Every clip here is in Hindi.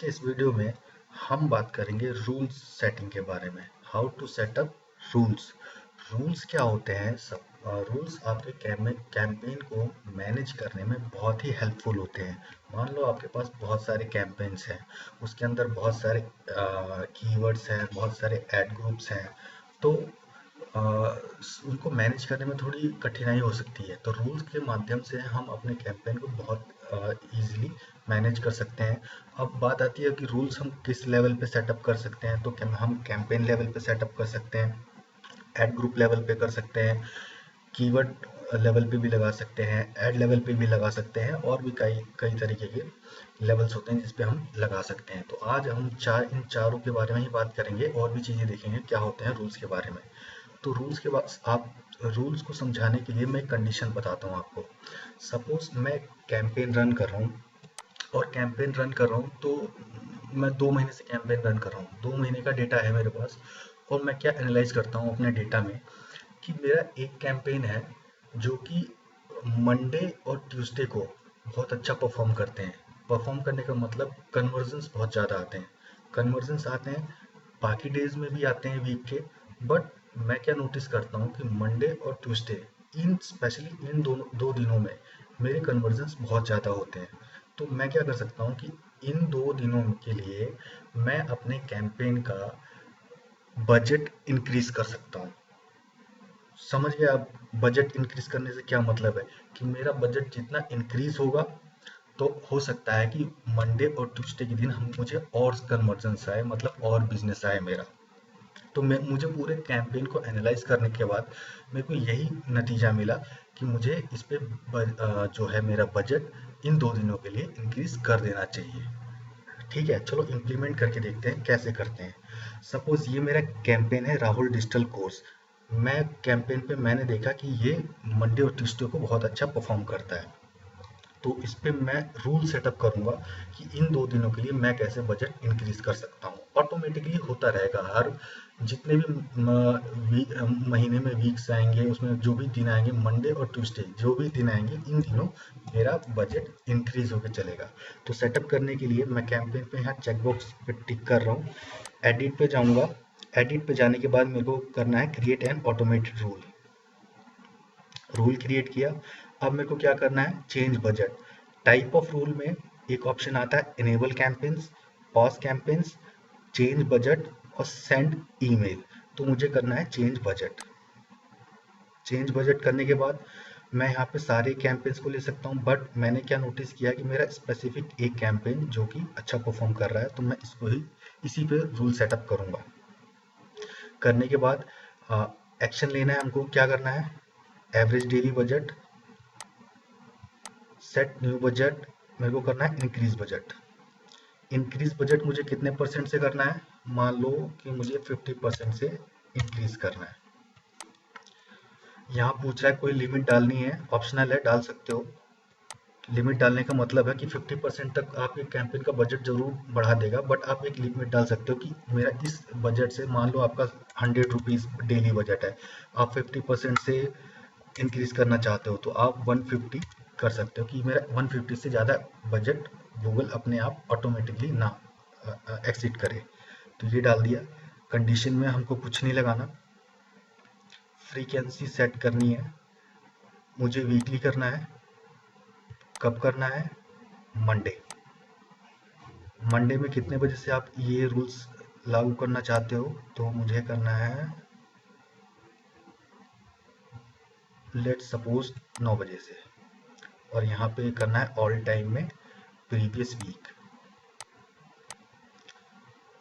के इस वीडियो में हम बात करेंगे रूल्स सेटिंग के बारे में। How to set up rules. Rules क्या होते हैं? सब रूल्स आपके कैंपेन को मैनेज करने में बहुत ही हेल्पफुल होते हैं। मान लो आपके पास बहुत सारे कैंपेन्स हैं, उसके अंदर बहुत सारे कीवर्ड्स हैं, बहुत सारे एड ग्रुप्स हैं, तो अ, उनको मैनेज करने में थोड़ी कठिनाई हो सकती है। तो रूल्स के माध्यम से हम अपने कैंपेन को बहुत इजीली मैनेज कर सकते हैं। अब बात आती है कि रूल्स हम किस लेवल पे सेटअप कर सकते हैं। तो हम कैंपेन लेवल पे सेटअप कर सकते हैं, एड ग्रुप लेवल पे कर सकते हैं, कीवर्ड लेवल पे भी लगा सकते हैं, एड लेवल पे भी लगा सकते हैं, और भी कई कई तरीके के लेवल्स होते हैं जिस पे हम लगा सकते हैं। तो आज हम इन चारों के बारे में ही बात करेंगे, और भी चीज़ें देखेंगे क्या होते हैं रूल्स के बारे में। तो रूल्स के बाद आप रूल्स को समझाने के लिए मैं एक कंडीशन बताता हूँ आपको। सपोज मैं कैंपेन रन कर रहा हूँ, और कैंपेन रन कर रहा हूँ तो मैं 2 महीने से कैंपेन रन कर रहा हूँ, 2 महीने का डेटा है मेरे पास। और मैं क्या एनालाइज करता हूँ अपने डेटा में कि मेरा एक कैंपेन है जो कि मंडे और ट्यूसडे को बहुत अच्छा परफॉर्म करते हैं। परफॉर्म करने का मतलब कन्वर्जन्स बहुत ज़्यादा आते हैं, कन्वर्जन्स आते हैं, बाकी डेज में भी आते हैं वीक के। बट मैं क्या नोटिस करता हूँ कि मंडे और ट्यूसडे, इन स्पेशली इन दोनों 2 दिनों में मेरे कन्वर्जन्स बहुत ज़्यादा होते हैं। तो मैं क्या कर सकता हूँ कि इन 2 दिनों के लिए मैं अपने कैंपेन का बजट इंक्रीज कर सकता हूँ। समझ गए आप? बजट इंक्रीज करने से क्या मतलब है कि मेरा बजट जितना इंक्रीज होगा, तो हो सकता है कि मंडे और ट्यूसडे के दिन हम मुझे और कन्वर्जन्स आए, मतलब और बिजनेस आए मेरा। तो मुझे पूरे कैंपेन को एनालाइज करने के बाद मेरे को यही नतीजा मिला कि मुझे इस पे जो है मेरा बजट इन 2 दिनों के लिए इंक्रीज कर देना चाहिए। ठीक है, चलो इम्प्लीमेंट करके देखते हैं कैसे करते हैं। सपोज ये मेरा कैंपेन है राहुल डिजिटल कोर्स। मैं कैंपेन पे मैंने देखा कि ये मंडे और ट्यूसडे को बहुत अच्छा परफॉर्म करता है। तो इस पे मैं रूल सेटअप करूंगा कि इन 2 दिनों के लिए मैं कैसे बजट इंक्रीज कर सकता हूँ। ऑटोमेटिकली होता रहेगा, हर जितने भी महीने में वीक्स आएंगे, उसमें जो भी दिन आएंगे, मंडे और ट्यूसडे जो भी दिन आएंगे, इन दिनों मेरा बजट इंक्रीज होकर चलेगा। तो सेटअप करने के लिए मैं कैंपेन पे यहाँ चेकबॉक्स पे टिक कर रहा हूँ, एडिट पे जाऊंगा। एडिट पे जाने के बाद मेरे को करना है create an automated rule. Rule create किया। अब मेरे को क्या करना है, change budget. Type of rule में एक ऑप्शन आता है enable campaigns, pause campaigns, change budget और सेंड ईमेल। तो मुझे करना है चेंज बजट। चेंज बजट करने के बाद मैं यहाँ पे सारे कैंपेन्स को ले सकता हूँ, बट मैंने क्या नोटिस किया कि मेरा स्पेसिफिक एक कैंपेन जो कि अच्छा परफॉर्म कर रहा है, तो मैं इसको ही इसी पे रूल सेटअप करूंगा। करने के बाद एक्शन लेना है हमको। क्या करना है, average daily budget, set new budget, मेरे को करना है इंक्रीज बजट। इंक्रीज बजट मुझे कितने परसेंट से करना है, मान लो कि मुझे 50% से इंक्रीज करना है। यहाँ पूछ रहा है कोई लिमिट डालनी है, ऑप्शनल है, डाल सकते हो। लिमिट डालने का मतलब है कि 50% तक आपके कैंपेन का बजट जरूर बढ़ा देगा, बट आप एक लिमिट डाल सकते हो कि मेरा इस बजट से, मान लो आपका 100 रुपीज डेली बजट है, आप 50% से इंक्रीज करना चाहते हो, तो आप 150 कर सकते हो कि मेरा 150 से ज़्यादा बजट गूगल अपने आप ऑटोमेटिकली ना एक्सिट करे। तो ये डाल दिया। कंडीशन में हमको कुछ नहीं लगाना। फ्रीक्वेंसी सेट करनी है, मुझे वीकली करना है। कब करना है, मंडे। मंडे में कितने बजे से आप ये रूल्स लागू करना चाहते हो, तो मुझे करना है लेट सपोज 9 बजे से। और यहाँ पे करना है ऑल टाइम में प्रीवियस वीक।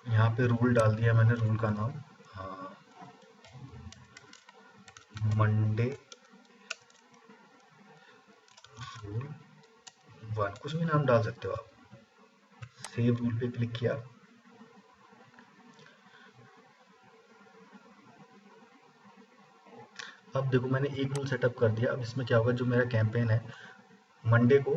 यहाँ पे रूल डाल दिया मैंने, रूल का नाम मंडे रूल 1, कुछ भी नाम डाल सकते हो आप। सेव रूल पे क्लिक किया। अब देखो मैंने एक रूल सेटअप कर दिया। अब इसमें क्या होगा, जो मेरा कैंपेन है मंडे को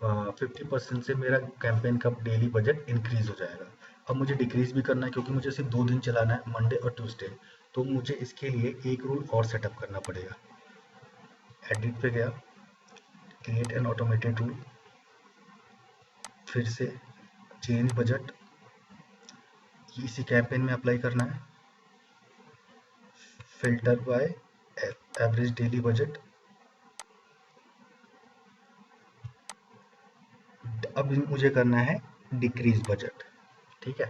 50% से मेरा कैंपेन का डेली बजट इंक्रीज हो जाएगा। अब मुझे डिक्रीज भी करना है, क्योंकि मुझे सिर्फ 2 दिन चलाना है, मंडे और ट्यूसडे। तो मुझे इसके लिए एक रूल और सेटअप करना पड़ेगा। एडिट पे गया, क्रिएट एन ऑटोमेटेड रूल, फिर से चेंज बजट, इसी कैंपेन में अप्लाई करना है। Filter by average daily budget, अब मुझे करना है डिक्रीज बजट। ठीक है,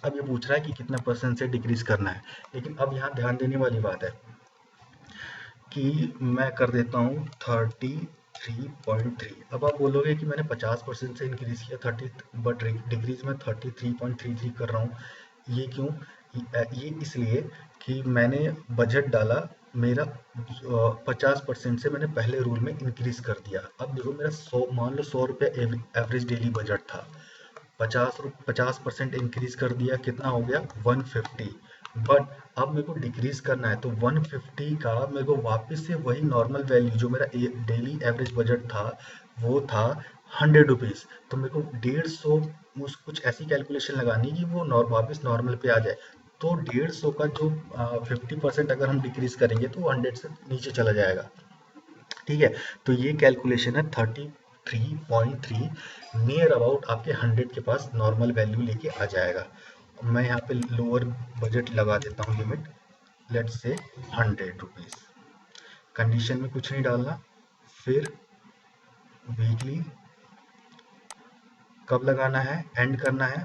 अब ये पूछ रहा है कि कितना परसेंट से डिक्रीज करना है, लेकिन अब यहाँ ध्यान देने वाली बात है कि मैं कर देता हूँ 33.3। अब आप बोलोगे कि मैंने 50% से इंक्रीज किया 30, बट डिक्रीज में 33.33 कर रहा हूँ। ये क्यों? ये इसलिए कि मैंने बजट डाला मेरा 50% से मैंने पहले रूल में इंक्रीज कर दिया। अब देखो मेरा 100, मान लो 100 रुपये एवरेज डेली बजट था, 50% इंक्रीज कर दिया, कितना हो गया 150। बट अब मेरे को डिक्रीज करना है तो 150 का मेरे को वापस से वही नॉर्मल वैल्यू जो मेरा डेली एवरेज बजट था वो था 100 रुपीज। तो मेरे को 150 कुछ ऐसी कैलकुलेशन लगानी कि वो वापस नॉर्मल पे आ जाए। तो 150 का जो 50% अगर हम डिक्रीज करेंगे तो 100 से नीचे चला जाएगा। ठीक है, तो ये कैलकुलेशन है 33.3, नियर अबाउट आपके 100 के पास नॉर्मल वैल्यू लेके आ जाएगा। मैं यहाँ पे लोअर बजट लगा देता हूँ limit, let's say 100 rupees. Condition में कुछ नहीं डालना। फिर वीकली कब लगाना है, एंड करना है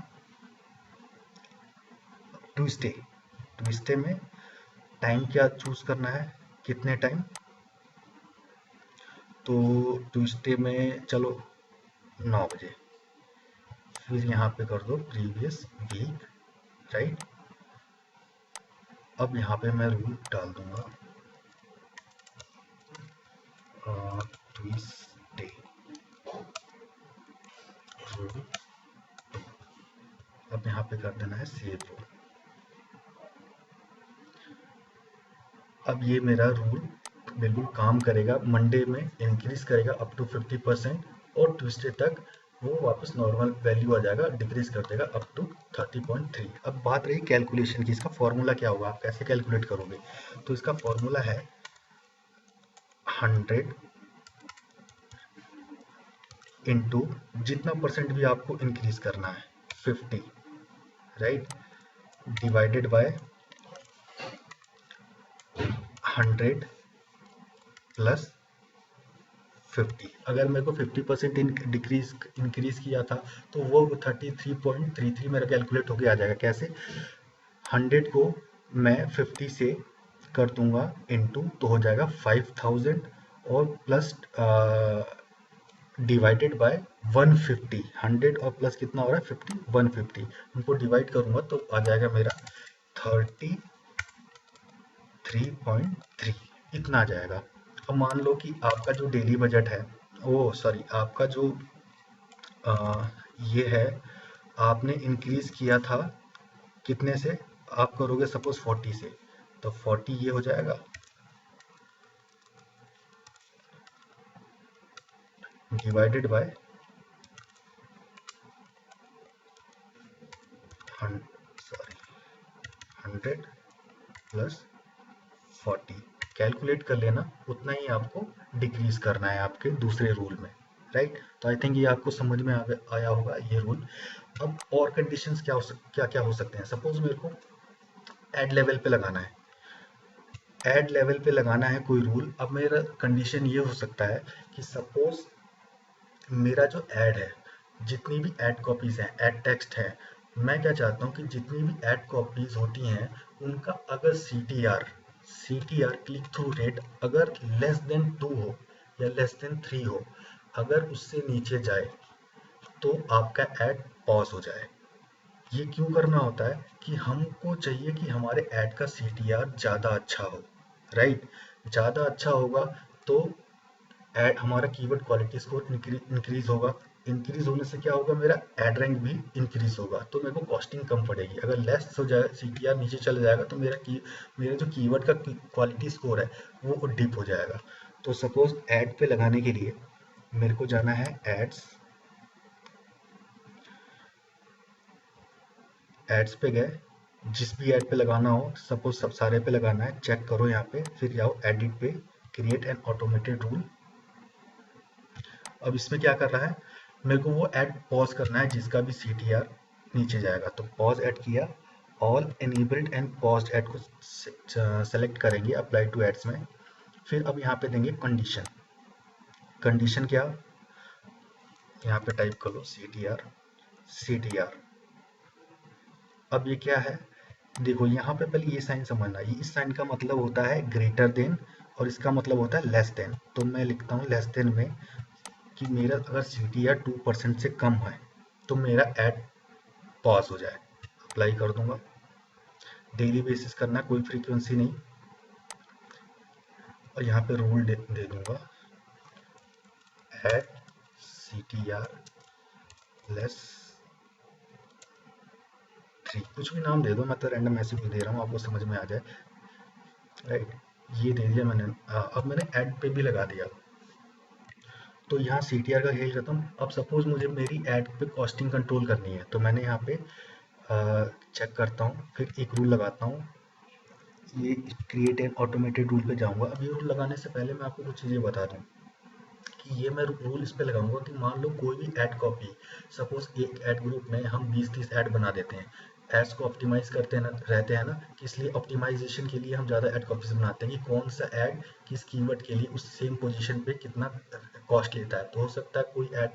ट्यूसडे। ट्यूसडे में टाइम क्या चूज करना है, कितने टाइम, तो ट्यूसडे में चलो 9 बजे। फिर यहाँ पे कर दो प्रीवियस वीक, राइट। अब यहाँ पे मैं रूल डाल दूंगा ट्यूसडे रूल। अब यहाँ पे कर देना है सेव रूल। अब ये मेरा रूल बिल्कुल काम करेगा, मंडे में इंक्रीज करेगा अप टू 50% और ट्यूसडे तक वो वापस नॉर्मल वैल्यू आ जाएगा, डिक्रीज कर देगा अप टू 30.3। अब बात रही कैलकुलेशन की, इसका फॉर्मूला क्या होगा, आप कैसे कैलकुलेट करोगे? तो इसका फॉर्मूला है 100 इंटू जितना परसेंट भी आपको इंक्रीज करना है 50, राइट, डिवाइडेड बाय 100 प्लस 50। अगर मेरे को 50% इंक्रीज किया था तो वो 33.33 मेरा कैलकुलेट होके आ जाएगा। कैसे? 100 को मैं 50 से कर दूंगा इनटू, तो हो जाएगा 5000 और प्लस डिवाइडेड बाय 150। 100 और प्लस कितना हो रहा है 50, 150 उनको डिवाइड करूंगा तो आ जाएगा मेरा 33.3, इतना आ जाएगा। अब मान लो कि आपका जो डेली बजट है, ओ सॉरी, आपका जो ये है, आपने इंक्रीज किया था कितने से, आप करोगे सपोज 40 से, तो 40 ये हो जाएगा डिवाइडेड बाय 100 प्लस 40। कैलकुलेट कर लेना, उतना ही आपको डिक्रीज करना है आपके दूसरे रूल में, राइट। तो आई थिंक ये आपको समझ में आया होगा ये रूल। अब और कंडीशंस क्या क्या हो सकते हैं? सपोज मेरे को एड लेवल पे लगाना है, एड लेवल पे लगाना है कोई रूल। अब मेरा कंडीशन ये हो सकता है कि सपोज मेरा जो ऐड है, जितनी भी ऐड कॉपीज हैं, ऐड टेक्स्ट है, मैं क्या चाहता हूँ कि जितनी भी ऐड कॉपीज होती हैं उनका अगर CTR क्लिक थ्रू रेट अगर लेस देन 2 हो या लेस देन 3 हो, अगर उससे नीचे जाए तो आपका ऐड पॉज हो जाए। ये क्यों करना होता है कि हमको चाहिए कि हमारे ऐड का CTR ज़्यादा अच्छा हो, राइट। ज़्यादा अच्छा होगा तो ऐड हमारा कीवर्ड क्वालिटी स्कोर इंक्रीज होगा। इंक्रीज होने से क्या होगा, मेरा ऐड रैंक भी इंक्रीज होगा, तो मेरे को कॉस्टिंग कम पड़ेगी। अगर लेस हो जाए, CTR नीचे चला जाएगा, तो मेरा जो कीवर्ड का क्वालिटी स्कोर है वो डिप हो जाएगा। तो सपोज ऐड पे लगाने के लिए मेरे को जाना है एड्स पे गए, जिस भी ऐड पे लगाना हो, सपोज सब सारे पे लगाना है, चेक करो यहाँ पे, फिर जाओ एडिट पे, क्रिएट एन ऑटोमेटेड रूल। अब इसमें क्या कर रहा है, मेरे को वो ऐड पॉज करना है जिसका भी CTR नीचे जाएगा, तो पॉज ऐड किया, all enabled and paused add को सेलेक्ट करेंगे अप्लाई टू एड्स में। फिर अब यहाँ पे देंगे कंडीशन। कंडीशन क्या, यहाँ पे टाइप करो CTR। अब ये क्या है, देखो यहाँ पे पहले ये साइन समझना, ये इस साइन का मतलब होता है ग्रेटर देन और इसका मतलब होता है लेस देन। तो मैं लिखता हूँ लेस देन में कि मेरा अगर CTR 2% से कम है तो मेरा ऐड पॉज हो जाए। अप्लाई कर दूंगा, डेली बेसिस करना, कोई फ्रीक्वेंसी नहीं, और यहाँ पे रूल दे दूंगा ऐड CTR लेस 3, कुछ भी नाम दे दो, मैं तो रैंडम ऐसे ही दे रहा हूँ, आपको समझ में आ जाए। राइट, ये दे दिया मैंने। अब मैंने ऐड पे भी लगा दिया, तो यहाँ CTR का खेल खत्म। अब सपोज मुझे मेरी ऐड पे कॉस्टिंग कंट्रोल करनी है, तो मैंने यहाँ पे चेक करता हूँ, फिर एक रूल लगाता हूँ, ये क्रिएट एन ऑटोमेटेड रूल पे जाऊंगा। अब ये रूल लगाने से पहले मैं आपको कुछ चीज़ें बता दूँ कि ये मैं रूल इस पे लगाऊंगा कि मान लो कोई भी ऐड कॉपी, सपोज एक ऐड ग्रुप में हम 20-30 ऐड बना देते हैं, एड्स को ऑप्टिमाइज करते हैं ना, रहते हैं ना, कि इसलिए ऑप्टिमाइजेशन के लिए हम ज़्यादा ऐड कॉपीज बनाते हैं कि कौन सा ऐड किस कीवर्ड के लिए उस सेम पोजीशन पे कितना कॉस्ट लेता है। तो हो सकता है कोई ऐड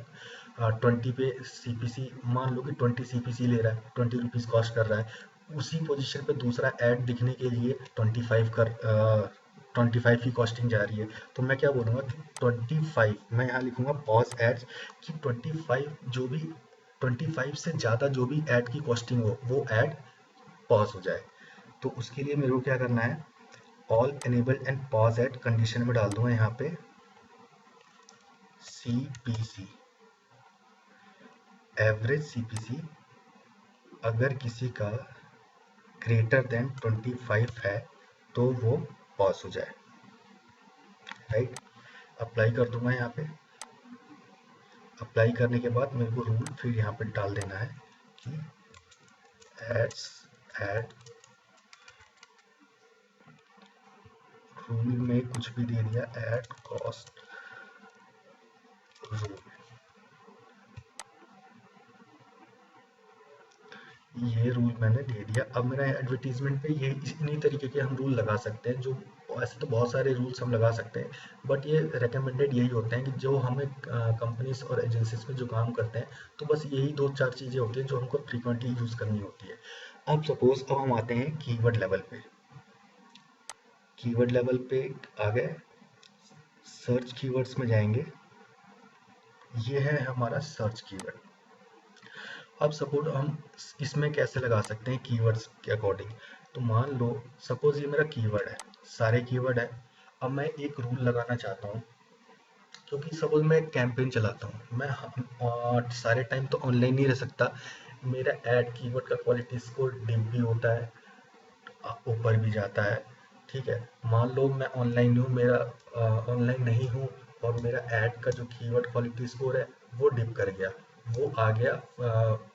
20 पे CPC, मान लो कि 20 CPC ले रहा है, 20 रुपीज़ कॉस्ट कर रहा है, उसी पोजीशन पे दूसरा ऐड दिखने के लिए 25 की कॉस्टिंग जा रही है। तो मैं क्या बोलूँगा कि 25, मैं यहाँ लिखूंगा पॉज एड्स, कि 25 जो भी 25 से ज़्यादा जो भी ऐड की कॉस्टिंग हो वो ऐड पॉज हो जाए। तो उसके लिए मेरे को क्या करना है, all enabled and pause ad condition में डाल दूंगा यहाँ पे CPC, एवरेज CPC अगर किसी का ग्रेटर देन 25 है तो वो पॉज हो जाए। राइट, अप्लाई कर दूंगा यहाँ पे। अप्लाई करने के बाद मेरे को रूल फिर यहाँ पे डाल देना है कि एड्स ऐड रूल में कुछ भी दे दिया, ऐड कॉस्ट रूल, ये रूल मैंने दे दिया। अब मेरा एडवर्टीजमेंट पे ये इन्हीं तरीके के हम रूल लगा सकते हैं, जो ऐसे तो बहुत सारे रूल्स हम लगा सकते हैं, बट ये रिकमेंडेड यही होते हैं कि जो हमें कंपनीज और एजेंसीज में जो काम करते हैं, तो बस यही 2-4 चीज़ें होती हैं जो हमको फ्रीक्वेंटली यूज़ करनी होती है। अब सपोज अब हम आते हैं कीवर्ड लेवल पे। कीवर्ड लेवल पे आ गए, सर्च कीवर्ड्स में जाएंगे, ये है हमारा सर्च कीवर्ड। अब सपोज हम इसमें कैसे लगा सकते हैं कीवर्ड्स के अकॉर्डिंग, तो मान लो सपोज ये मेरा कीवर्ड है, सारे कीवर्ड है। अब मैं एक रूल लगाना चाहता हूँ, क्योंकि सपोज मैं एक कैंपेन चलाता हूँ, मैं सारे टाइम तो ऑनलाइन नहीं रह सकता, मेरा ऐड कीवर्ड का क्वालिटी स्कोर डिप भी होता है, ऊपर भी जाता है। ठीक है, मान लो मैं ऑनलाइन हूँ, मेरा ऑनलाइन नहीं हूँ, और मेरा ऐड का जो कीवर्ड क्वालिटी स्कोर है वो डिप कर गया, वो आ गया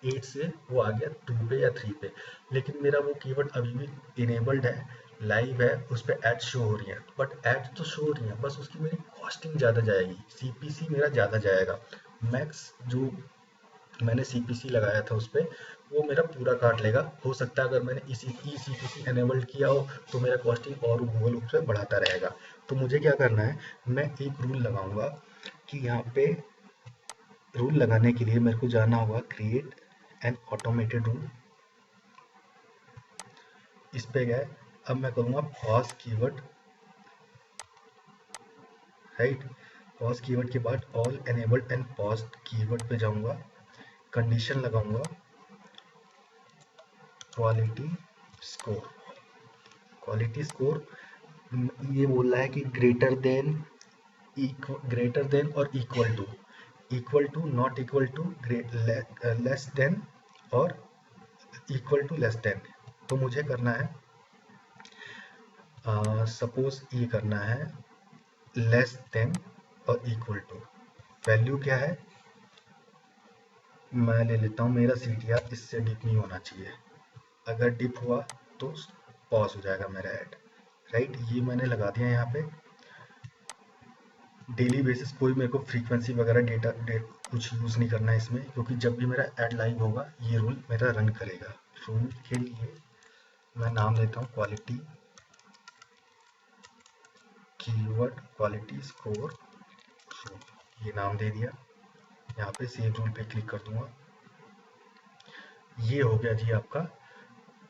8 से वो आ गया 2 पे या 3 पे, लेकिन मेरा वो कीवर्ड अभी भी इनेबल्ड है, लाइव है, उस पर एड शो हो रही है, बट एड तो शो हो रही है, बस उसकी मेरी कॉस्टिंग ज़्यादा जाएगी, CPC मेरा ज़्यादा जाएगा। मैक्स जो मैंने CPC लगाया था उस पर, वो मेरा पूरा काट लेगा। हो सकता है अगर मैंने इसी CPC एनेबल्ड किया हो तो मेरा कॉस्टिंग और गूगल उस पर बढ़ाता रहेगा। तो मुझे क्या करना है, मैं एक रूल लगाऊंगा कि यहाँ पे रूल लगाने के लिए मेरे को जाना होगा क्रिएट एन ऑटोमेटेड रूल, इस पे गए। अब मैं करूँगा pause keyword, right, pause keyword के बाद all enabled and pause keyword पे जाऊँगा, कंडीशन लगाऊंगा क्वालिटी स्कोर। क्वालिटी स्कोर ये बोल रहा है कि ग्रेटर देन और equal to not equal to less than और इक्वल टू लेस देन। तो मुझे करना है सपोज ये करना है लेस देन और इक्वल टू, वैल्यू क्या है, मैं ले लेता हूँ मेरा CTR इससे डिप नहीं होना चाहिए, अगर डिप हुआ तो पॉज हो जाएगा मेरा ऐड। राइट, ये मैंने लगा दिया यहाँ पे। डेली बेसिस कोई मेरे को फ्रीक्वेंसी वगैरह डेटा कुछ यूज़ नहीं करना है इसमें, क्योंकि जब भी मेरा ऐड लाइव होगा ये रूल मेरा रन करेगा। रूल के लिए मैं नाम देता हूँ quality keyword quality score rule, ये नाम दे दिया। यहाँ पे सेव रूल पे क्लिक कर दूंगा। ये हो गया जी आपका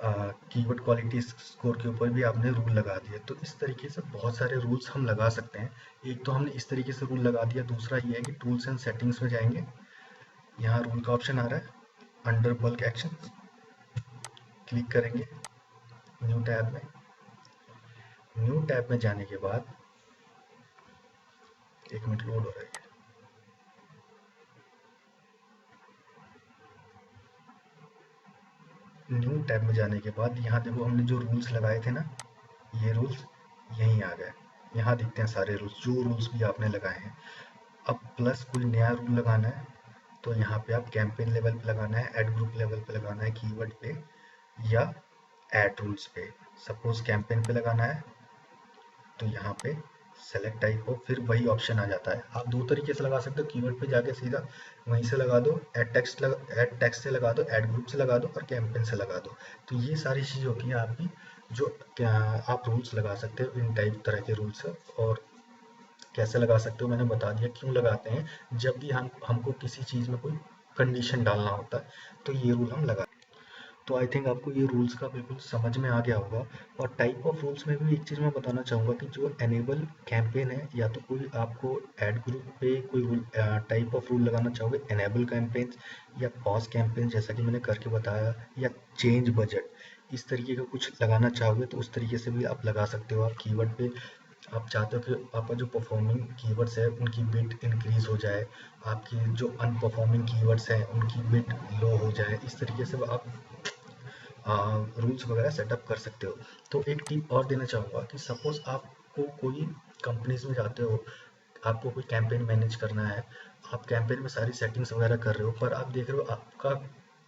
कीवर्ड क्वालिटी स्कोर के ऊपर भी आपने रूल लगा दिया। तो इस तरीके से बहुत सारे रूल्स हम लगा सकते हैं। एक तो हमने इस तरीके से रूल लगा दिया, दूसरा ये है कि टूल्स एंड सेटिंग्स में जाएंगे, यहाँ रूल का ऑप्शन आ रहा है, अंडर बल्क एक्शन क्लिक करेंगे, न्यू टैब में। न्यू टैब में जाने के बाद 1 मिनट लोड हो रहा है। न्यू टैब में जाने के बाद यहाँ देखो हमने जो रूल्स लगाए थे ना, ये रूल्स यहीं आ गए। यहाँ दिखते हैं सारे रूल्स, जो रूल्स भी आपने लगाए हैं। अब प्लस कोई नया रूल लगाना है तो यहाँ पे आप कैंपेन लेवल पे लगाना है, ऐड ग्रुप लेवल पे लगाना है, कीवर्ड पे या ऐड रूल्स पे। सपोज कैंपेन पे लगाना है तो यहाँ पे सेलेक्ट टाइप हो, फिर वही ऑप्शन आ जाता है। आप दो तरीके से लगा सकते हो, कीवर्ड पे जाके सीधा वहीं से लगा दो, ऐड टेक्स्ट से लगा दो, ऐड ग्रुप से लगा दो और कैंपेन से लगा दो। तो ये सारी चीज़ होती है आपकी, जो क्या आप रूल्स लगा सकते हो, इन टाइप तरह के रूल्स। और कैसे लगा सकते हो मैंने बता दिया, क्यों लगाते हैं, जब भी हमको किसी चीज़ में कोई कंडीशन डालना होता है तो ये रूल हम लगा। तो आई थिंक आपको ये रूल्स का बिल्कुल समझ में आ गया होगा। और टाइप ऑफ रूल्स में भी एक चीज़ मैं बताना चाहूँगा कि जो एनेबल कैंपेन है, या तो कोई आपको ऐड ग्रुप पे कोई रूल टाइप ऑफ रूल लगाना चाहोगे, एनेबल कैंपेन्स या पॉज कैंपेन जैसा कि मैंने करके बताया, या चेंज बजट, इस तरीके का कुछ लगाना चाहोगे तो उस तरीके से भी आप लगा सकते हो। आप कीवर्ड पे आप चाहते हो कि आपका जो परफॉर्मिंग कीवर्ड्स है उनकी बिट इंक्रीज हो जाए, आपकी जो अनपरफॉर्मिंग कीवर्ड्स हैं उनकी बिट लो हो जाए, इस तरीके से आप रूल्स वगैरह सेटअप कर सकते हो। तो एक टिप और देना चाहूँगा कि सपोज आपको कोई कंपनीज में जाते हो, आपको कोई कैंपेन मैनेज करना है, आप कैंपेन में सारी सेटिंग्स वगैरह कर रहे हो, पर आप देख रहे हो आपका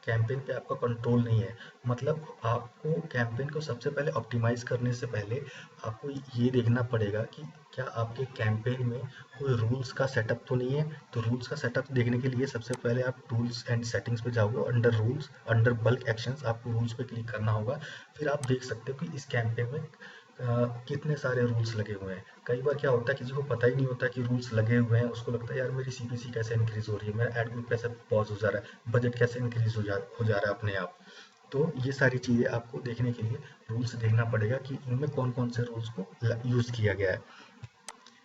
कैंपेन पे आपका कंट्रोल नहीं है। मतलब आपको कैंपेन को सबसे पहले ऑप्टिमाइज करने से पहले आपको ये देखना पड़ेगा कि क्या आपके कैंपेन में कोई रूल्स का सेटअप तो नहीं है। तो रूल्स का सेटअप देखने के लिए सबसे पहले आप टूल्स एंड सेटिंग्स पे जाओगे, under rules, under bulk actions, आपको रूल्स पे क्लिक करना होगा। फिर आप देख सकते हो कि इस कैंपेन में कितने सारे रूल्स लगे हुए हैं। कई बार क्या होता है, किसी को पता ही नहीं होता कि रूल्स लगे हुए हैं, उसको लगता है यार मेरी सीपीसी कैसे इंक्रीज हो रही है, मेरा एड ग्रुप कैसे पॉज हो जा रहा है, बजट कैसे इंक्रीज हो जा रहा है अपने आप। तो ये सारी चीज़ें आपको देखने के लिए रूल्स देखना पड़ेगा कि इनमें कौन कौन से रूल्स को यूज़ किया गया है।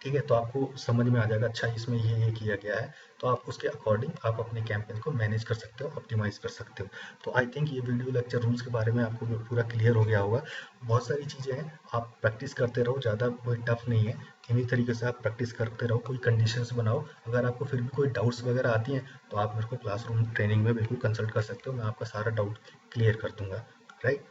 ठीक है, तो आपको समझ में आ जाएगा, अच्छा इसमें ये किया गया है, तो आप उसके अकॉर्डिंग आप अपने कैंपेन को मैनेज कर सकते हो, ऑप्टिमाइज कर सकते हो। तो आई थिंक ये वीडियो लेक्चर रूल्स के बारे में आपको पूरा क्लियर हो गया होगा। बहुत सारी चीज़ें हैं, आप प्रैक्टिस करते रहो, ज़्यादा कोई टफ नहीं है। इन्हीं तरीके से आप प्रैक्टिस करते रहो, कोई कंडीशंस बनाओ। अगर आपको फिर भी कोई डाउट्स वगैरह आती हैं तो आप मेरे को क्लासरूम ट्रेनिंग में बिल्कुल कंसल्ट कर सकते हो, मैं आपका सारा डाउट क्लियर कर दूंगा। राइट।